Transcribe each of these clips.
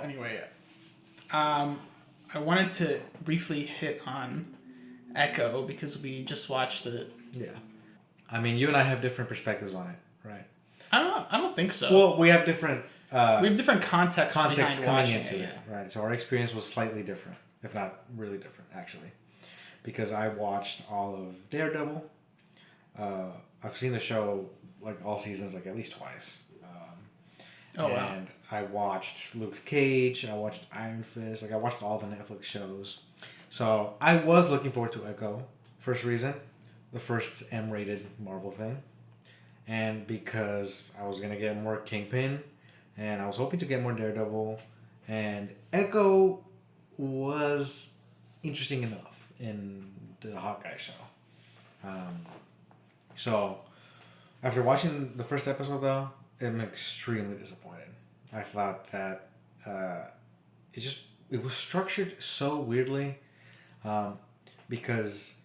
anyway, I wanted to briefly hit on Echo because we just watched it. Yeah. I mean, you and I have different perspectives on it, right? I don't think so. Well, we have different... we have different context behind coming watching into it, right? So our experience was slightly different, if not really different, actually. Because I watched all of Daredevil. I've seen the show, like, all seasons, like, at least twice. Wow. And I watched Luke Cage. I watched Iron Fist. Like, I watched all the Netflix shows. So I was looking forward to Echo. First reason, the first M-rated Marvel thing. And because I was going to get more Kingpin. And I was hoping to get more Daredevil. And Echo was interesting enough in the Hawkeye show. So, after watching the first episode, though, I'm extremely disappointed. I thought that it was structured so weirdly because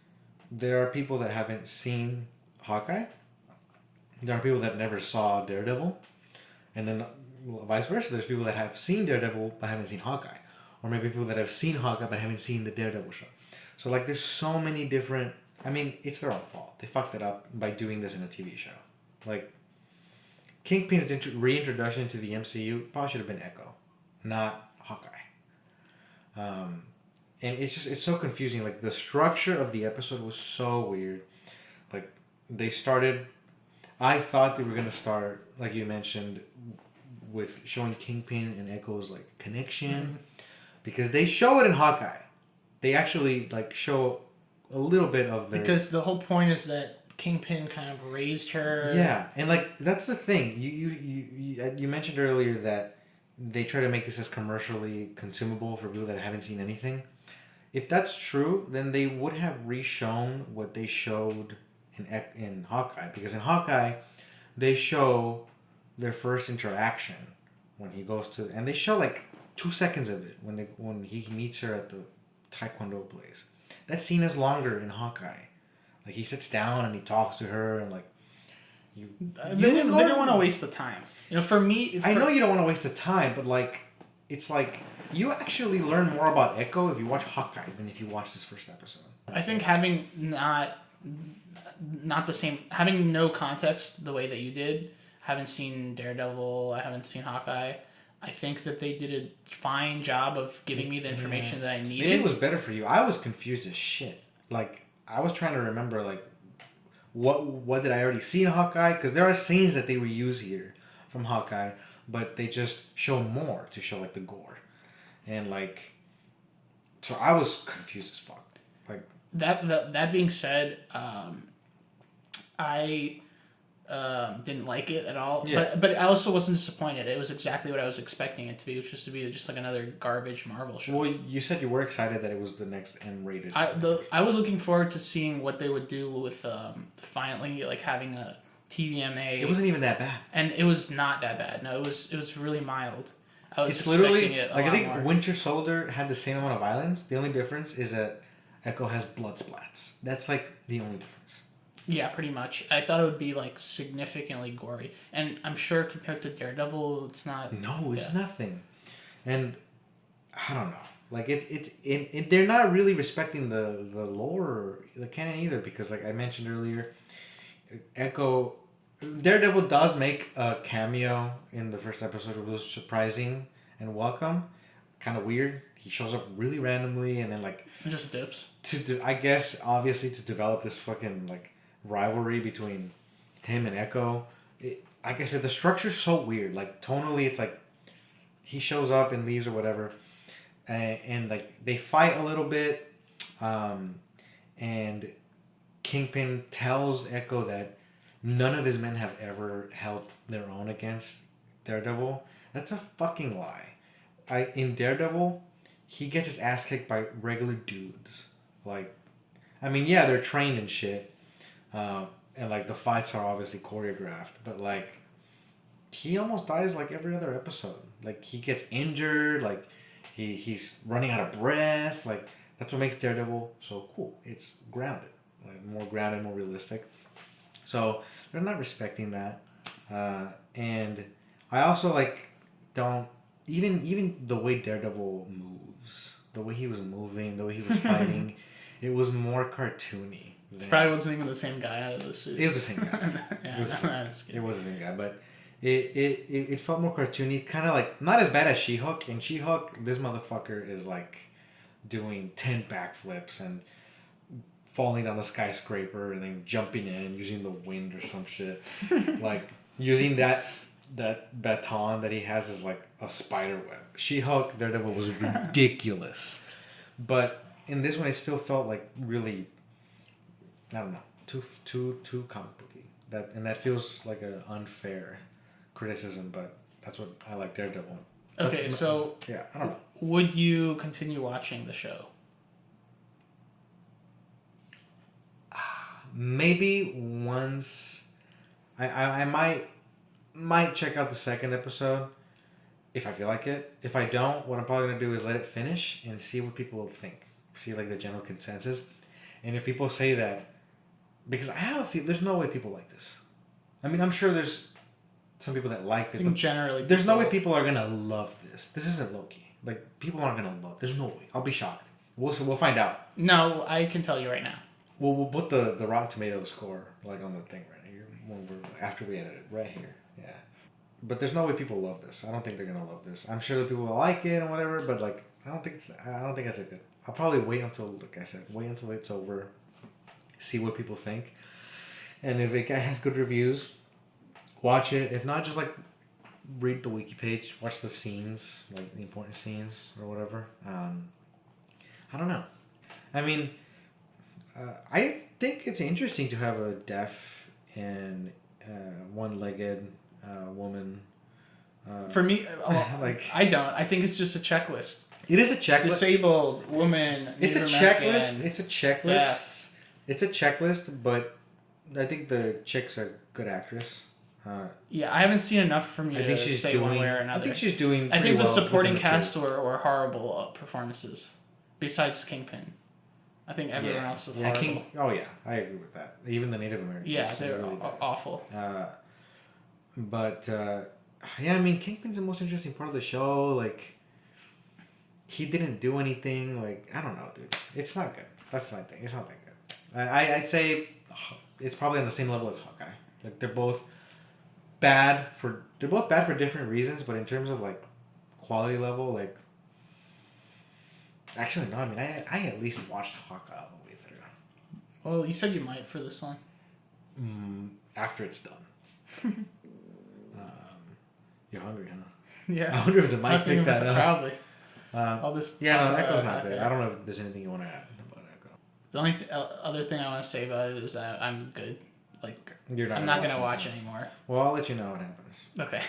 there are people that haven't seen Hawkeye. There are people that never saw Daredevil. And then vice versa. There's people that have seen Daredevil but haven't seen Hawkeye. Or maybe people that have seen Hawkeye but haven't seen the Daredevil show. So, like, there's so many different... I mean, it's their own fault. They fucked it up by doing this in a TV show. Like, Kingpin's reintroduction to the MCU probably should have been Echo, not Hawkeye. And it's so confusing. Like, the structure of the episode was so weird. Like, they started... I thought they were going to start, like you mentioned, with showing Kingpin and Echo's, like, connection. Mm-hmm. Because they show it in Hawkeye. They actually, like, show a little bit of their... Because the whole point is that Kingpin kind of raised her. Yeah, and, like, that's the thing. You mentioned earlier that they try to make this as commercially consumable for people that haven't seen anything. If that's true, then they would have re-shown what they showed in Hawkeye. Because in Hawkeye, they show their first interaction when he goes to... And they show, like, 2 seconds of it when he meets her at the Taekwondo place. That scene is longer in Hawkeye. Like, he sits down and he talks to her and, like, they didn't want to waste the time. You know, for me... I know you don't want to waste the time, but, like, it's like, you actually learn more about Echo if you watch Hawkeye than if you watch this first episode. I think having not the same... Having no context the way that you did, haven't seen Daredevil, I haven't seen Hawkeye... I think that they did a fine job of giving me the information that I needed. Maybe it was better for you. I was confused as shit. Like, I was trying to remember, like, what did I already see in Hawkeye? Because there are scenes that they reuse here from Hawkeye, but they just show more to show, like, the gore. And, like, so I was confused as fuck. Like, that being said, I... didn't like it at all, yeah. but I also wasn't disappointed. It was exactly what I was expecting it to be, which was to be just like another garbage Marvel show. Well, you said you were excited that it was the next M-rated. I was looking forward to seeing what they would do with finally like having a TVMA. It wasn't even that bad, and it was not that bad. No, it was really mild. I was it's literally it like I think more. Winter Soldier had the same amount of violence. The only difference is that Echo has blood splats. That's like the only difference. Yeah, pretty much. I thought it would be, like, significantly gory. And I'm sure compared to Daredevil, it's not... No, it's nothing. And, I don't know. Like, they're not really respecting the lore or the canon either. Because, like I mentioned earlier, Echo... Daredevil does make a cameo in the first episode. It was surprising and welcome. Kind of weird. He shows up really randomly and then, like... It just dips. I guess, obviously, to develop this fucking, like... rivalry between him and Echo. Like I said, the structure's so weird. Like, tonally, it's like he shows up and leaves or whatever, and like they fight a little bit, and Kingpin tells Echo that none of his men have ever held their own against Daredevil. That's a fucking lie. In Daredevil, he gets his ass kicked by regular dudes. Like, I mean, yeah, they're trained and shit. And like the fights are obviously choreographed, but like he almost dies like every other episode. Like he gets injured, like he's running out of breath. Like that's what makes Daredevil so cool. It's grounded, like more grounded, more realistic. So they're not respecting that, and I also like don't. even the way Daredevil moves, the way he was moving, the way he was fighting, it was more cartoony. It probably wasn't even the same guy out of the suit. It was the same guy. Yeah, it was, no, I'm just kidding. it was the same guy, but it felt more cartoony, kind of like not as bad as She-Hulk. In She-Hulk, this motherfucker is like doing 10 backflips and falling down a skyscraper and then jumping in using the wind or some shit. Like using that baton that he has is like a spider web. She-Hulk, Daredevil was ridiculous. But in this one it still felt like really, I don't know, too comic booky. That feels like an unfair criticism, but that's what I like Daredevil. Okay, so yeah, I don't know. Would you continue watching the show? Maybe once I might check out the second episode if I feel like it. If I don't, what I'm probably gonna do is let it finish and see what people think. See like the general consensus. And if people say that, because I have a feeling there's no way people like this. I mean, I'm sure there's some people that like it. I think generally there's no way people are gonna love this. This isn't Loki. Like people aren't gonna love. There's no way. I'll be shocked. We'll find out. No, I can tell you right now. We'll put the Rotten Tomatoes score like on the thing right here when we're after we edit it right here. Yeah, but there's no way people love this. I don't think they're gonna love this. I'm sure that people will like it and whatever, but like I don't think that's a good. I'll probably wait until, like I said, wait until it's over, see what people think, and if it has good reviews, watch it. If not, just like read the wiki page, watch the scenes, like the important scenes or whatever. I don't know. I mean. I think it's interesting to have a deaf and one-legged woman. For me, like I don't. I think it's just a checklist. It is a checklist. Disabled woman. It's a checklist. It's a checklist. Deaf. It's a checklist, but I think the chick's a good actress. Yeah, I haven't seen enough from you I think to she's say doing, one way or another. I think she's doing. I think the well supporting within cast were horrible performances, besides Kingpin. I think everyone else was horrible. I agree with that. Even the Native Americans. Yeah, they were really awful. But I mean, Kingpin's the most interesting part of the show. Like, he didn't do anything. Like, I don't know, dude. It's not good. That's my thing. It's not that good. I'd say it's probably on the same level as Hawkeye. Like, they're both bad for different reasons. But in terms of like quality level, like. Actually, no. I mean, I at least watched Hawkeye all the way through. Well, you said you might for this one. After it's done. You're hungry, huh? Yeah. I wonder if the mic picked that up. Probably. All this. Yeah, no, Echo's not good. I don't know if there's anything you want to add about Echo. The only other thing I want to say about it is that I'm good. Like, I'm not gonna watch anymore. Well, I'll let you know what happens. Okay.